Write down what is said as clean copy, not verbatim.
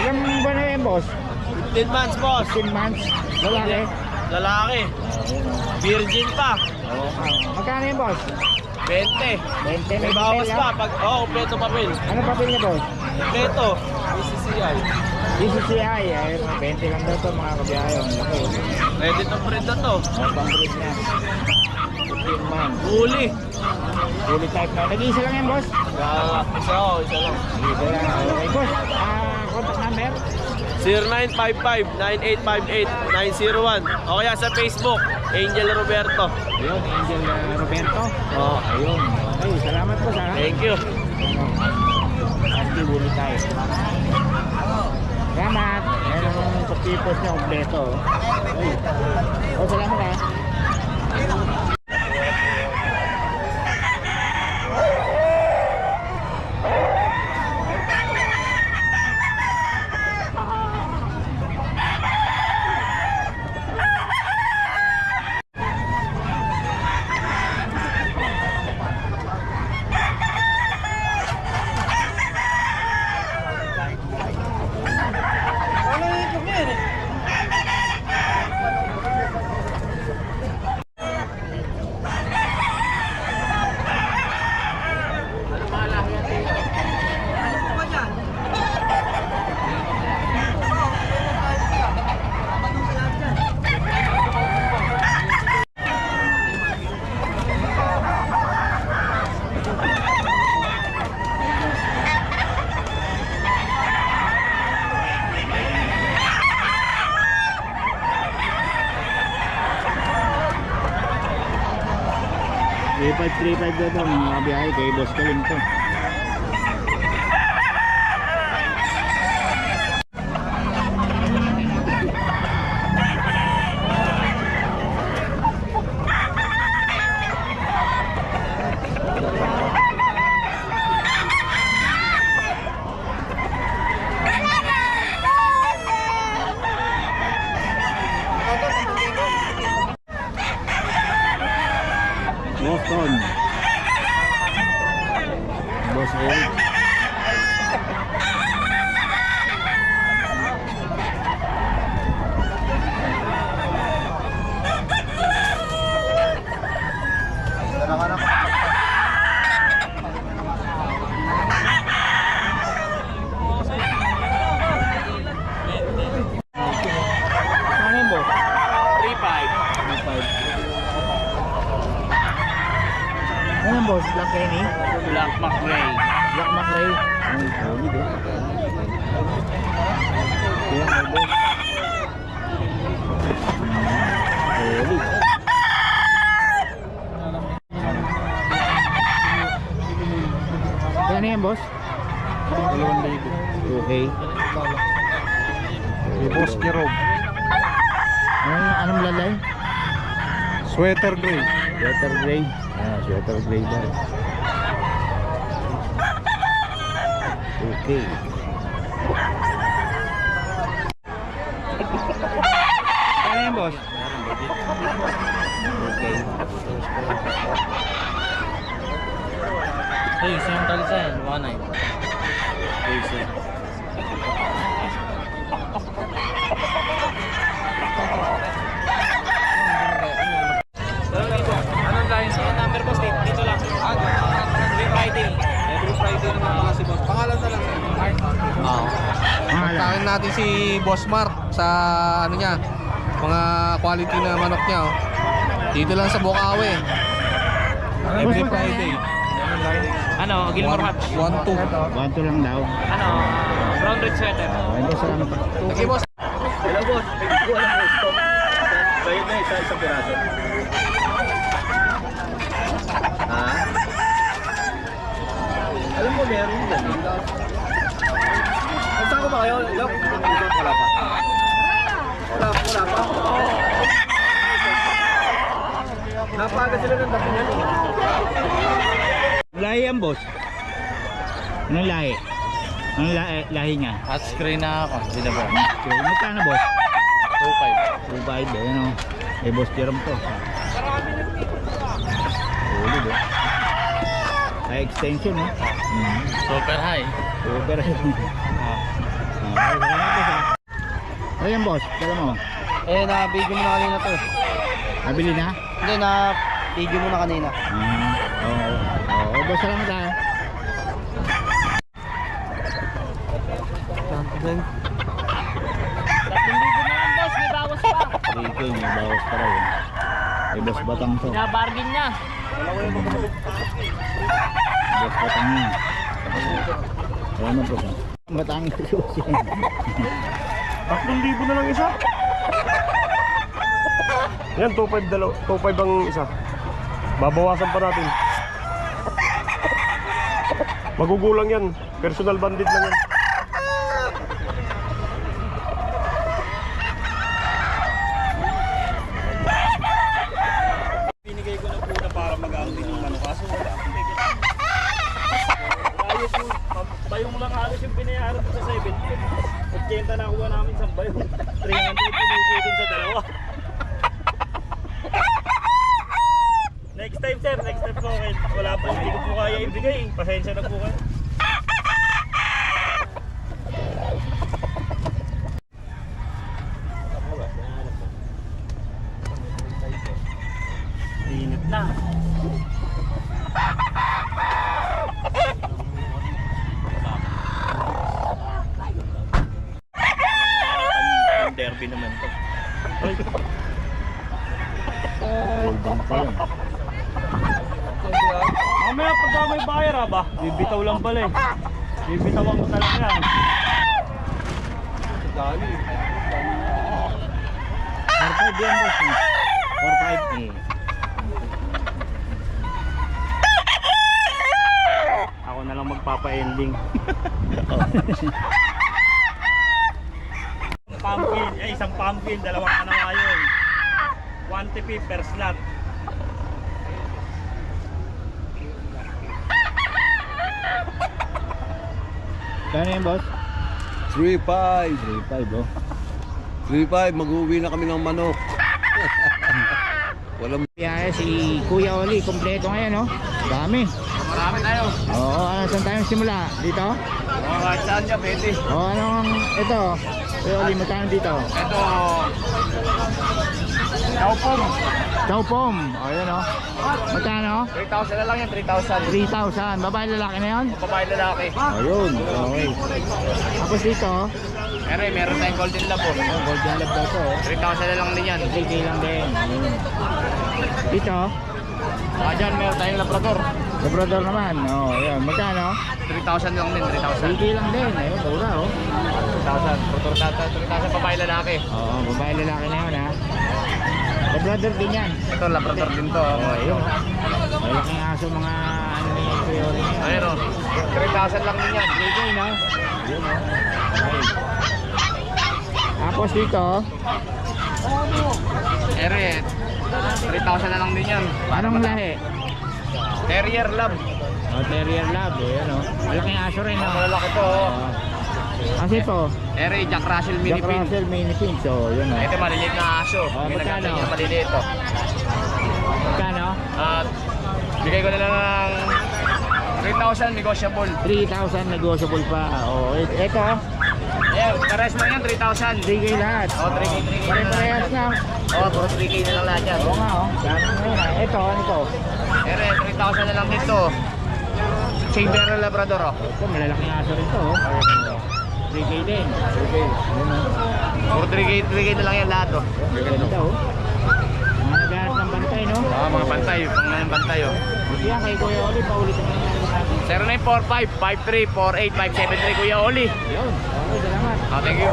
Ilang buwan na yan, boss? 10 months, boss. 10 months. Lalaki. Lalaki. Virgin pa. Magkano yan, boss? 20. 20. May bawas pa. Pag, kompleto papel. Ano papel niya, boss? Kompleto. BCCI. BCCI. Ayun, 20 lang daw ito, mga kabiyahe. Ang laki. Ready to breed na to. Pang-breed na. 15 months. Huli. Fully type na. Nag-iisa lang yan, boss? Isa lang. Isa lang. Okay, boss. Contact number? 0955-9858-901 o kaya sa Facebook, Angel Roberto. Ayun, Angel Roberto. Oo. Ayun. Okay, salamat po sa. Thank you. Anti-bully tayo. Salamat. Ayan ang pagpipos niya, kompleto. Oh, salamat ha. $3535 daw ito, mga kabiyahe kay Boss Kalim to. Boston. Boss Eric. Ano yun, boss? 35. Ano yung boss? Black Kenny? Black McRae. Black McRae. Ay, solid eh. Kaya may boss. Solid. Kaya na yan, boss? 2,000. Okay. Si Boss Jerome. Anong lalay? Sweater gray. Sweater gray. Sweater gray daw. Okay. Ano yan, boss? Okay. Hey, saan tali sa yan? 1.9. Anong line? Ang number po, Steve. Dito lang. Every Friday. Every Friday naman mga si Boss. Pangalan na lang. Mark. Oo. Kontakin natin si Boss Mark sa ano niya, mga quality na manok niya. Oh. Dito lang sa Bukawi. Every Friday. Ano? Gilmore Hatch. 1-2. 1-2 lang daw. Ano? Brown red sweater. Ito sa ano pa? Sige, boss. Hello, boss. Wala na stop. Bayad na isa piraso. Ha? Alam mo, meron dyan. Saan ko ba kayo? Wala pa. Wala pa. Napaga sila ng dapin yan. Lahi yan, boss. Anong lahi? Anong lahi niya? Hot screen na ako. Hindi na ba? So, magkano, boss? 2.5. 2.5 eh, ano? Eh, boss Jerome to. Ulid eh. High extension eh. Super high. Super. Ayan boss, tala mo. Eh, na-video mo na kanina to. Nabili na? Hindi, na-video mo na kanina. Oo. Oo, boss, salamat ha. Rito, may bawas pa raw. May boss batang to. Binabargain niya. Boss batang niya. Ayan na boss. Batang susi. 3,000 na lang isa. Yan, 2,500 ang isa. Babawasan pa natin. Magugulang yan. Personal bandit lang yan. Binigay ko na po na para mag-outing yung manok. Kaso wala akong ticket. Ayos yung bayong lang halos yung binayaran ko sa 7. 80 na kuha namin sa bayong. 300 pinupo dun sa dalawa. Next time sir, next time po kayo. Wala po, hindi ko po kaya ibigay. Pasensya na po kayo. Init na. Ang derby naman to. Goldang pa yun. Mamaya pagka may buyer ba? Bibitaw lang pala eh. Bibitawan ko talaga yan. 4-5 yan boss. 4-5 eh. Ako na lang magpapa-ending. Pumpkin, isang pumpkin, dalawang kanawayon. 1 per slot. Kano yun boss? 3,500. 3-5 oh. 3,500, mag-uwi na kami ng manok. Walang Kaya si Kuya Oli, kompleto ngayon oh. Dami. Marami tayo. Oo, saan tayo simula? Dito? Kahit saan dyan, pwede. Oo, anong ito? Kuya Oli, magkano dito? Ito, Kaupong. Chowpom. O, yun oh. Magkano? 3,000 na lang yan, 3,000. 3,000. Babae lalaki na yun? Babae lalaki. Ayun, okay. Tapos dito, Pero meron tayong golden lab po. oh, golden lab daw to oh. 3,000 na lang din yan. 3K lang din. Ayun. Dito, Dyan, meron tayong labrador. Labrador naman. Oh, ayun. Magkano? 3,000 lang din, 3,000. 3K lang din. Ayun, mura oh. 3,000. 3,000 babae lalaki. Oo, babae lalaki na yun ha. Labrador din yan. Ito, labrador din to. Oh, ayun. Malaking aso mga ano ni Kuya Oli. Ayun o. 3,000 lang din yan. 3K no? Ayun oh. Okay. Tapos dito, Ere, 3,000 na lang din yan. anong lahi? Terrier lab. Oh, Terrier Lab. Ayun oh. Malaking aso rin no? Malalaki to. Oo. Kasi ito, Ere, Jack Russell mini Jack pin. Russell Mini Pin. So, yun oh. Ito maliliit na aso. Oh, Ginaganda magkano? niya maliliit to. Magkano? At bigay ko na lang ng 3,000 negotiable. 3,000 negotiable pa. Oh, ito, Yeah, pares mo yan, 3,000. 3K lahat. Oh, 3K, 3K. Pare-parehas na. Oh, puro 3K na lang lahat yan. Oo nga oh. Dami na yun ah. Ito, ano to? Ere, 3,000 na lang dito. Chamber Labrador oh. Ito, malalaking aso rin to oh. 3K din. 3K. Ayun oh. Puro 3K na lang yan lahat oh. Ganda oh. Mga naghahanap ng bantay no? Ah, mga bantay, pang bantay oh. Yan kay Kuya Oli, paulitin mo naman natin. 0945-5348-573 Kuya Oli. Yun. Okay, salamat. Oh, thank you.